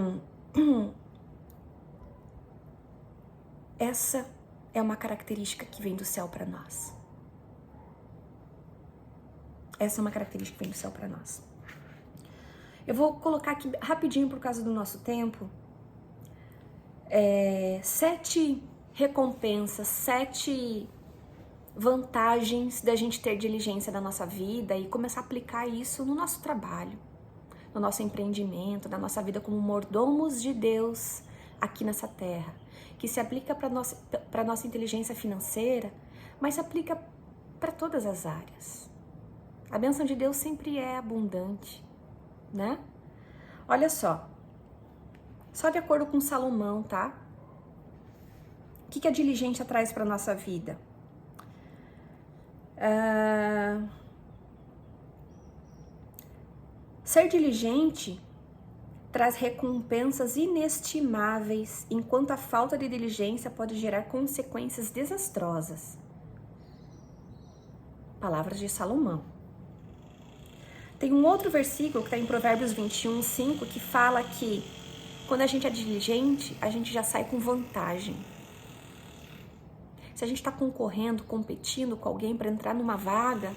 essa é uma característica que vem do céu para nós. Essa é uma característica que vem do céu para nós. Eu vou colocar aqui rapidinho por causa do nosso tempo. 7 recompensas, 7 vantagens da gente ter diligência na nossa vida e começar a aplicar isso no nosso trabalho, no nosso empreendimento, na nossa vida como mordomos de Deus aqui nessa terra, que se aplica para nossa inteligência financeira, mas se aplica para todas as áreas. A bênção de Deus sempre é abundante, né? Olha só de acordo com Salomão, tá? O que a diligência traz para nossa vida? Ser diligente traz recompensas inestimáveis, enquanto a falta de diligência pode gerar consequências desastrosas. Palavras de Salomão. Tem um outro versículo que está em Provérbios 21:5, que fala que quando a gente é diligente, a gente já sai com vantagem. Se a gente está concorrendo, competindo com alguém para entrar numa vaga,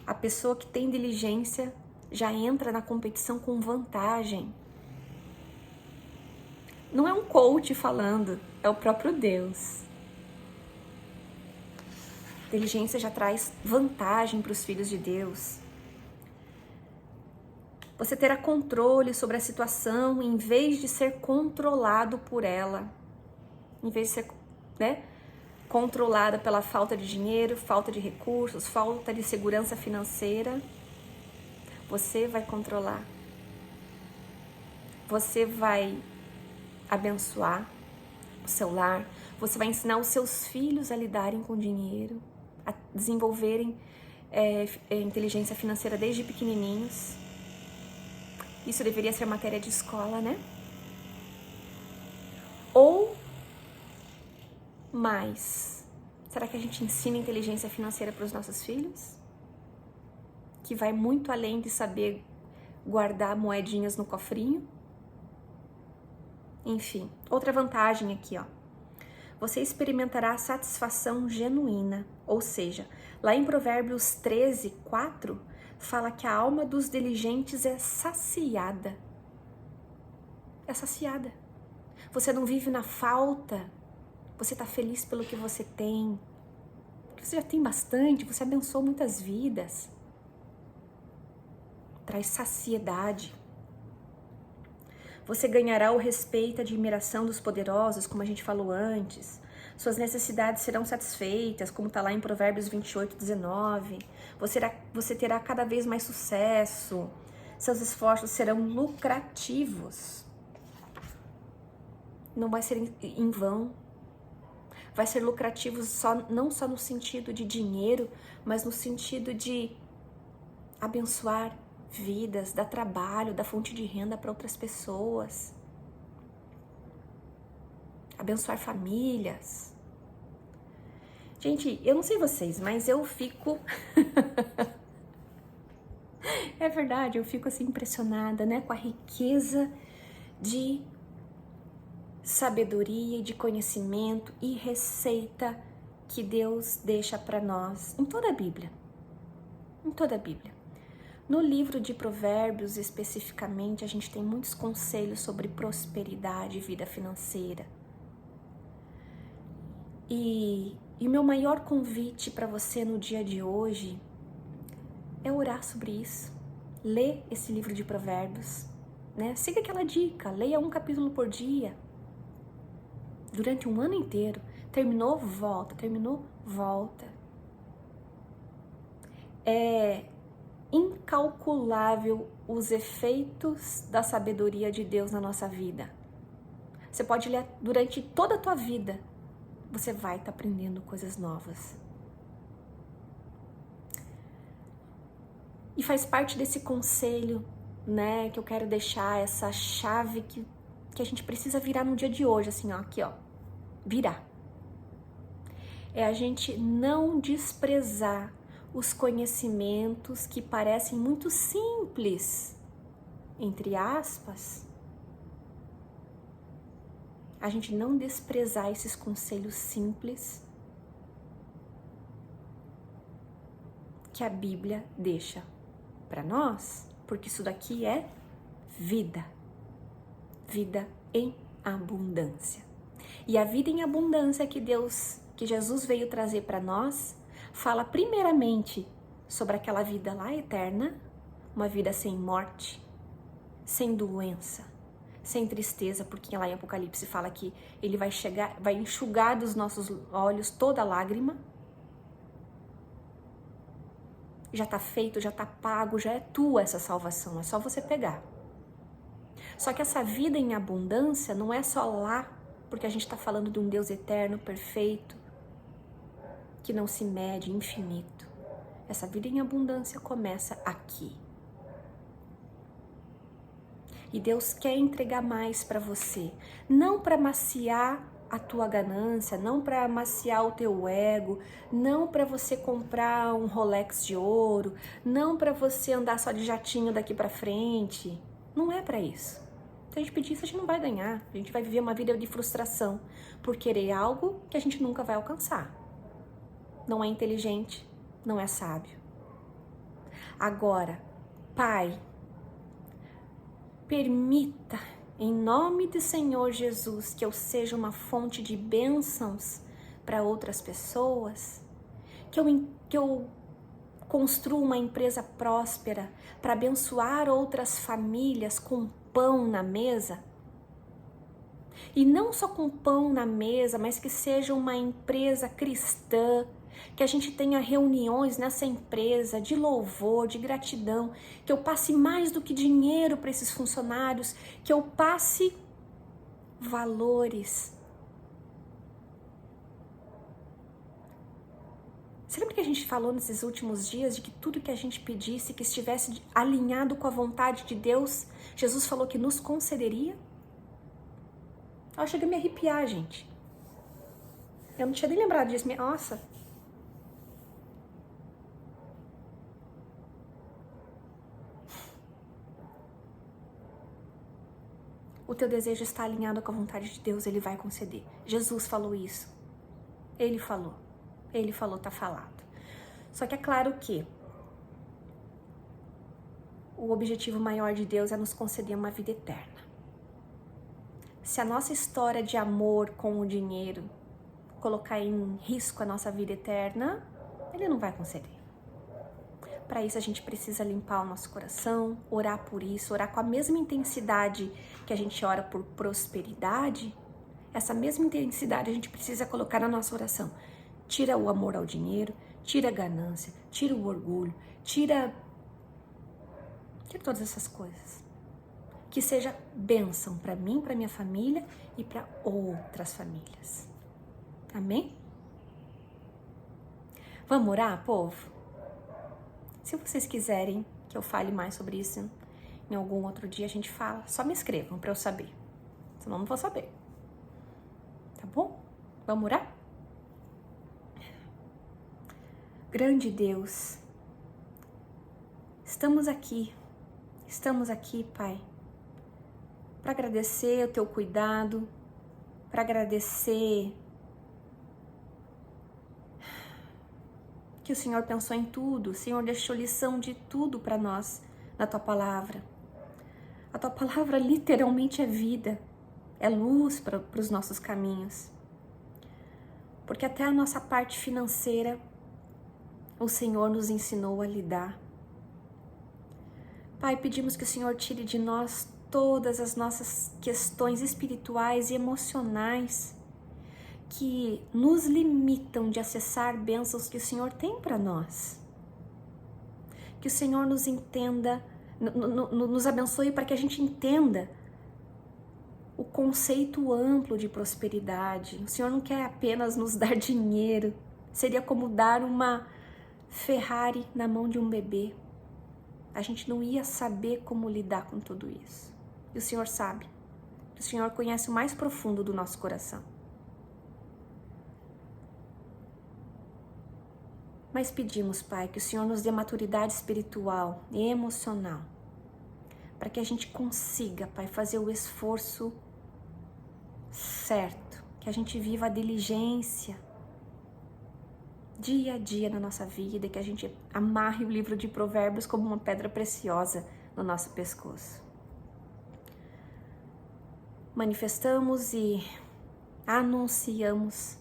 a pessoa que tem diligência já entra na competição com vantagem. Não é um coach falando, é o próprio Deus. Diligência já traz vantagem para os filhos de Deus. Você terá controle sobre a situação em vez de ser controlado por ela. Em vez de ser, controlada pela falta de dinheiro, falta de recursos, falta de segurança financeira, você vai controlar. Você vai abençoar o seu lar. Você vai ensinar os seus filhos a lidarem com dinheiro, a desenvolverem inteligência financeira desde pequenininhos. Isso deveria ser matéria de escola, né? Ou mais, será que a gente ensina inteligência financeira para os nossos filhos? Que vai muito além de saber guardar moedinhas no cofrinho? Enfim, outra vantagem aqui, ó. Você experimentará a satisfação genuína, ou seja, lá em Provérbios 13:4, fala que a alma dos diligentes é saciada. É saciada. Você não vive na falta, você está feliz pelo que você tem. Você já tem bastante, você abençoou muitas vidas. Traz saciedade. Você ganhará o respeito e a admiração dos poderosos, como a gente falou antes. Suas necessidades serão satisfeitas, como está lá em Provérbios 28:19. Você terá cada vez mais sucesso. Seus esforços serão lucrativos. Não vai ser em vão. Vai ser lucrativo não só no sentido de dinheiro, mas no sentido de abençoar vidas, dar trabalho, dar fonte de renda para outras pessoas. Abençoar famílias. Gente, eu não sei vocês, mas eu fico... É verdade, eu fico assim impressionada, né? Com a riqueza de sabedoria, de conhecimento e receita que Deus deixa para nós em toda a Bíblia. Em toda a Bíblia. No livro de Provérbios, especificamente, a gente tem muitos conselhos sobre prosperidade e vida financeira. E o meu maior convite para você no dia de hoje é orar sobre isso. Lê esse livro de Provérbios, né? Siga aquela dica, leia um capítulo por dia. Durante um ano inteiro. Terminou, volta. Terminou, volta. É incalculável os efeitos da sabedoria de Deus na nossa vida. Você pode ler durante toda a tua vida. Você vai estar aprendendo coisas novas. E faz parte desse conselho, né, que eu quero deixar, essa chave que a gente precisa virar no dia de hoje, assim, ó, aqui, ó, virar. É a gente não desprezar os conhecimentos que parecem muito simples, entre aspas. A gente não desprezar esses conselhos simples que a Bíblia deixa para nós, porque isso daqui é vida. Vida em abundância. E a vida em abundância que Jesus veio trazer para nós, fala primeiramente sobre aquela vida lá eterna, uma vida sem morte, sem doença, sem tristeza, porque lá em Apocalipse fala que ele vai enxugar dos nossos olhos toda lágrima. Já tá feito, já tá pago, já é tua essa salvação, é só você pegar. Só que essa vida em abundância não é só lá, porque a gente está falando de um Deus eterno, perfeito, que não se mede, infinito. Essa vida em abundância começa aqui. E Deus quer entregar mais para você, não para maciar a tua ganância, não para amaciar o teu ego, não para você comprar um Rolex de ouro, não para você andar só de jatinho daqui para frente. Não é para isso. Se a gente pedir isso, a gente não vai ganhar. A gente vai viver uma vida de frustração por querer algo que a gente nunca vai alcançar. Não é inteligente, não é sábio. Agora, Pai, permita, em nome do Senhor Jesus, que eu seja uma fonte de bênçãos para outras pessoas, que eu construa uma empresa próspera para abençoar outras famílias com pão na mesa. E não só com pão na mesa, mas que seja uma empresa cristã, que a gente tenha reuniões nessa empresa de louvor, de gratidão, que eu passe mais do que dinheiro para esses funcionários, que eu passe valores. Você lembra que a gente falou nesses últimos dias de que tudo que a gente pedisse, que estivesse alinhado com a vontade de Deus, Jesus falou que nos concederia? Eu cheguei a me arrepiar, gente. Eu não tinha nem lembrado disso. Nossa. O teu desejo está alinhado com a vontade de Deus, Ele vai conceder. Jesus falou isso. Ele falou, tá falado. Só que é claro que o objetivo maior de Deus é nos conceder uma vida eterna. Se a nossa história de amor com o dinheiro colocar em risco a nossa vida eterna, Ele não vai conceder. Para isso a gente precisa limpar o nosso coração, orar por isso, orar com a mesma intensidade que a gente ora por prosperidade. Essa mesma intensidade a gente precisa colocar na nossa oração. Tira o amor ao dinheiro, tira a ganância, tira o orgulho, tira todas essas coisas. Que seja bênção para mim, para minha família e para outras famílias. Amém? Vamos orar, povo? Se vocês quiserem que eu fale mais sobre isso em algum outro dia, a gente fala. Só me escrevam para eu saber. Senão eu não vou saber. Tá bom? Vamos orar? Grande Deus, estamos aqui, Pai, para agradecer o Teu cuidado, para agradecer que o Senhor pensou em tudo, o Senhor deixou lição de tudo para nós na Tua Palavra. A Tua Palavra literalmente é vida, é luz para os nossos caminhos. Porque até a nossa parte financeira, o Senhor nos ensinou a lidar. Pai, pedimos que o Senhor tire de nós todas as nossas questões espirituais e emocionais que nos limitam de acessar bênçãos que o Senhor tem para nós. Que o Senhor nos entenda, nos abençoe para que a gente entenda o conceito amplo de prosperidade. O Senhor não quer apenas nos dar dinheiro, seria como dar uma Ferrari na mão de um bebê. A gente não ia saber como lidar com tudo isso. E o Senhor sabe. O Senhor conhece o mais profundo do nosso coração. Mas pedimos, Pai, que o Senhor nos dê maturidade espiritual e emocional, para que a gente consiga, Pai, fazer o esforço certo, que a gente viva a diligência dia a dia na nossa vida e que a gente amarre o livro de Provérbios como uma pedra preciosa no nosso pescoço. Manifestamos e anunciamos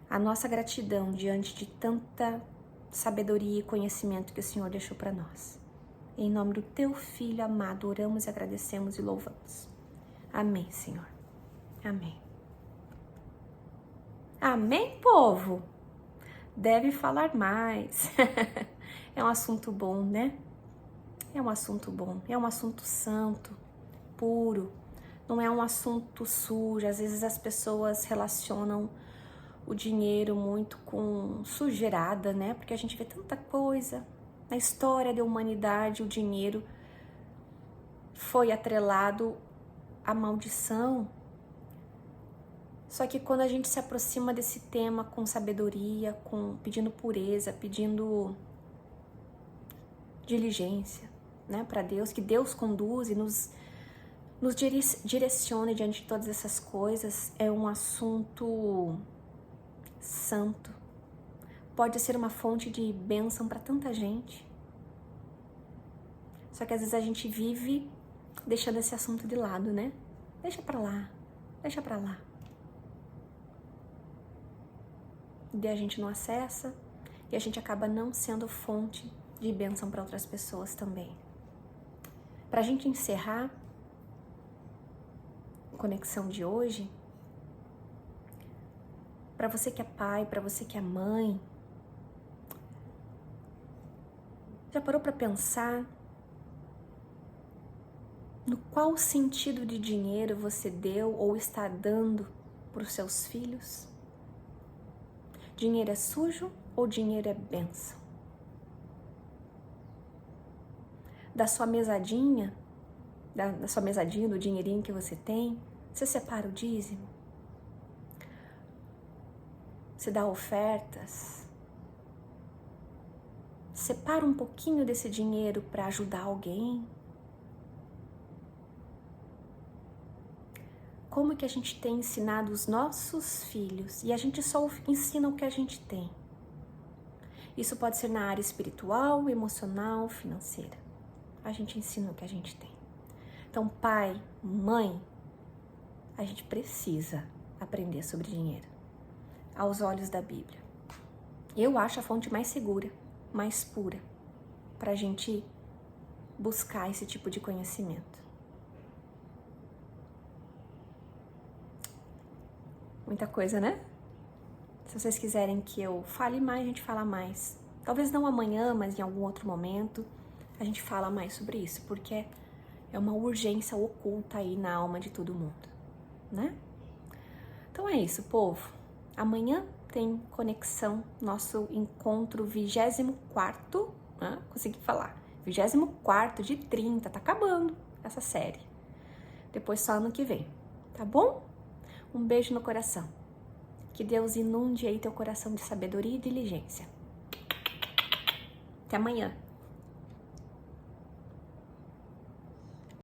a nossa gratidão diante de tanta sabedoria e conhecimento que o Senhor deixou para nós. Em nome do Teu Filho amado, oramos e agradecemos e louvamos. Amém, Senhor. Amém. Amém, povo? Deve falar mais. É um assunto bom, né? É um assunto bom, é um assunto santo, puro. Não é um assunto sujo. Às vezes as pessoas relacionam o dinheiro muito com sujeirada, né? Porque a gente vê tanta coisa. Na história da humanidade, o dinheiro foi atrelado à maldição. Só que quando a gente se aproxima desse tema com sabedoria, pedindo pureza, pedindo diligência, né, para Deus, que Deus conduza e nos direcione diante de todas essas coisas, é um assunto santo. Pode ser uma fonte de bênção para tanta gente. Só que às vezes a gente vive deixando esse assunto de lado, né? Deixa pra lá, deixa pra lá. E a gente não acessa e a gente acaba não sendo fonte de bênção para outras pessoas também. Pra gente encerrar a conexão de hoje, para você que é pai, para você que é mãe, já parou para pensar no qual sentido de dinheiro você deu ou está dando para os seus filhos? Dinheiro é sujo ou dinheiro é bênção? Da sua mesadinha, do dinheirinho que você tem, você separa o dízimo? Você dá ofertas? Separa um pouquinho desse dinheiro para ajudar alguém? Como que a gente tem ensinado os nossos filhos? E a gente só ensina o que a gente tem. Isso pode ser na área espiritual, emocional, financeira. A gente ensina o que a gente tem. Então, pai, mãe, a gente precisa aprender sobre dinheiro aos olhos da Bíblia. Eu acho a fonte mais segura, mais pura, para a gente buscar esse tipo de conhecimento. Muita coisa, né? Se vocês quiserem que eu fale mais, a gente fala mais. Talvez não amanhã, mas em algum outro momento a gente fala mais sobre isso, porque é uma urgência oculta aí na alma de todo mundo, né? Então é isso, povo. Amanhã tem conexão, nosso encontro 24º, né? Consegui falar, 24º de 30, tá acabando essa série. Depois só ano que vem, tá bom? Um beijo no coração. Que Deus inunde aí teu coração de sabedoria e diligência. Até amanhã.